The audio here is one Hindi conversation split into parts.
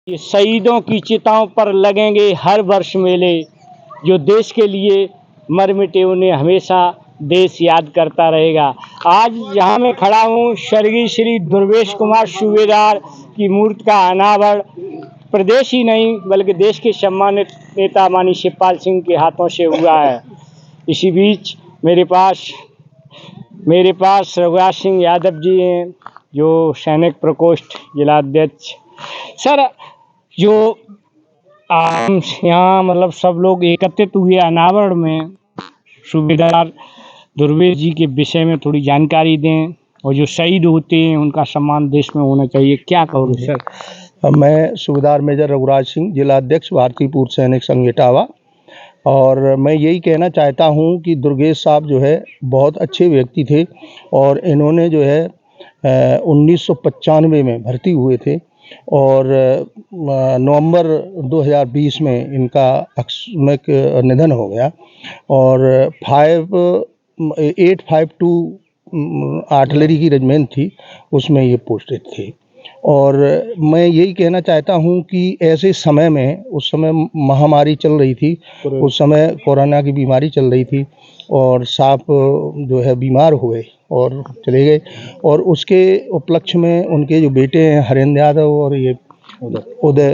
ये शहीदों की चिताओं पर लगेंगे हर वर्ष मेले, जो देश के लिए मर मिटे उन्हें हमेशा देश याद करता रहेगा। आज यहाँ मैं खड़ा हूँ, स्वर्गीय श्री दुर्वेश कुमार सूबेदार की मूर्ति का अनावरण प्रदेश ही नहीं बल्कि देश के सम्मानित नेता माननीय शिवपाल सिंह के हाथों से हुआ है। इसी बीच मेरे पास रघुराज सिंह यादव जी हैं, जो सैनिक प्रकोष्ठ जिलाध्यक्ष। सर, जो आम यहाँ मतलब सब लोग एकत्रित हुए अनावरण में, सूबेदार दुर्वेश जी के विषय में थोड़ी जानकारी दें, और जो शहीद होते हैं उनका सम्मान देश में होना चाहिए, क्या कहोगे सर? मैं सूबेदार मेजर रघुराज सिंह, जिलाध्यक्ष भारतीय पूर्व सैनिक संघ इटावा, और मैं यही कहना चाहता हूं कि दुर्गेश साहब जो है बहुत अच्छे व्यक्ति थे, और इन्होंने जो है 1995 में भर्ती हुए थे, और नवंबर 2020 में इनका अकस्मात निधन हो गया। और 852 आर्टिलरी की रेजिमेंट थी, उसमें ये पोस्टेड थे। और मैं यही कहना चाहता हूं कि ऐसे समय में, उस समय महामारी चल रही थी, उस समय कोरोना की बीमारी चल रही थी, और साहब जो है बीमार हुए और चले गए। और उसके उपलक्ष्य में उनके जो बेटे हैं हरेंद्र यादव और ये उदय,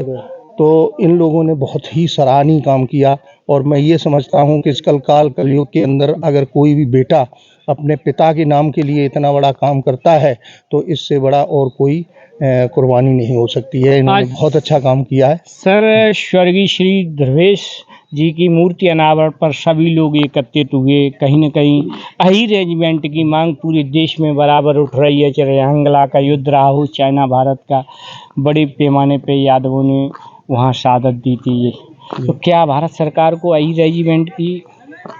तो इन लोगों ने बहुत ही सराहनीय काम किया। और मैं ये समझता हूँ कि इस कलयुग के अंदर अगर कोई भी बेटा अपने पिता के नाम के लिए इतना बड़ा काम करता है, तो इससे बड़ा और कोई कुर्बानी नहीं हो सकती है। इन्होंने बहुत अच्छा काम किया है। सर, स्वर्गीय श्री दुर्वेश जी की मूर्ति अनावरण पर सभी लोग एकत्रित हुए। कहीं न कहीं अहीर रेजिमेंट की मांग पूरे देश में बराबर उठ रही है, चाहे रंगला का युद्ध रहा हो, चाइना भारत का, बड़े पैमाने पे यादवों ने वहाँ शहादत दी थी। तो क्या भारत सरकार को अहीर रेजिमेंट की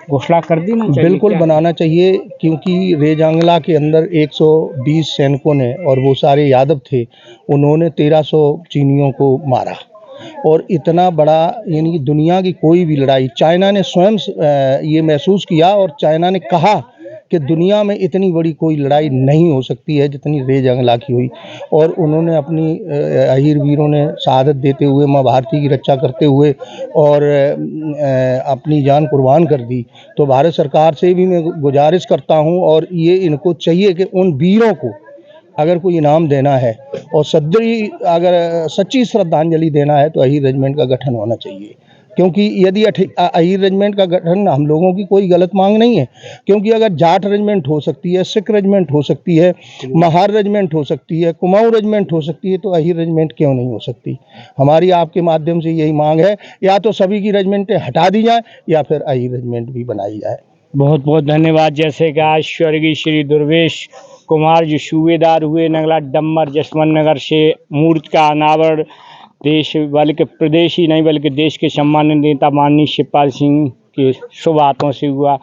घोषणा कर देना चाहिए? बिल्कुल बनाना चाहिए, क्योंकि रेजांगला के अंदर 120 सैनिकों ने, और वो सारे यादव थे, उन्होंने 1300 चीनियों को मारा। और इतना बड़ा, यानी कि दुनिया की कोई भी लड़ाई, चाइना ने स्वयं ये महसूस किया, और चाइना ने कहा कि दुनिया में इतनी बड़ी कोई लड़ाई नहीं हो सकती है जितनी रेजांगला की हुई। और उन्होंने अपनी अहीर वीरों ने शहादत देते हुए, माँ भारती की रक्षा करते हुए, और अपनी जान कुर्बान कर दी। तो भारत सरकार से भी मैं गुजारिश करता हूं, और ये इनको चाहिए कि उन वीरों को अगर कोई इनाम देना है और सच्ची श्रद्धांजलि देना है, तो अहीर रेजिमेंट का गठन होना चाहिए। क्योंकि यदि अहीर रेजिमेंट का गठन, हम लोगों की कोई गलत मांग नहीं है, क्योंकि अगर जाट रेजिमेंट हो सकती है, सिख रेजिमेंट हो सकती है, महार रेजिमेंट हो सकती है, कुमाऊं रेजिमेंट हो सकती है, तो अहीर रेजिमेंट क्यों नहीं हो सकती? हमारी आपके माध्यम से यही मांग है, या तो सभी की रेजिमेंटें हटा दी जाए, या फिर अहीर रेजिमेंट भी बनाई जाए। बहुत बहुत धन्यवाद। जैसे कि आज स्वर्गीय श्री दुर्वेश कुमार जो सूबेदार हुए नगला डम्बर जसवंत नगर से, मूर्ति का अनावरण देश बल्कि प्रदेश ही नहीं बल्कि देश के सम्मानित नेता माननीय शिवपाल सिंह के शुभ हाथों से हुआ।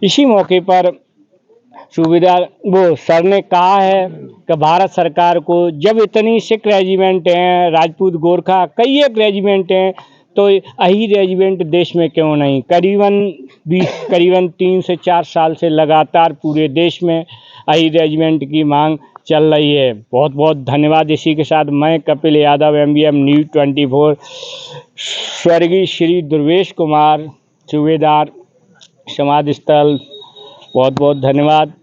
इसी मौके पर सूबेदार सर ने कहा है कि भारत सरकार को, जब इतनी सिख रेजिमेंट हैं, राजपूत गोरखा कई एक रेजिमेंट हैं, तो अहीर रेजिमेंट देश में क्यों नहीं? करीबन 3 से 4 साल से लगातार पूरे देश में अहीर रेजिमेंट की मांग चल रही है। बहुत बहुत धन्यवाद। इसी के साथ मैं कपिल यादव, MBM न्यूज़ 24, स्वर्गीय श्री दुर्वेश कुमार सूबेदार समाधि स्थल, बहुत बहुत धन्यवाद।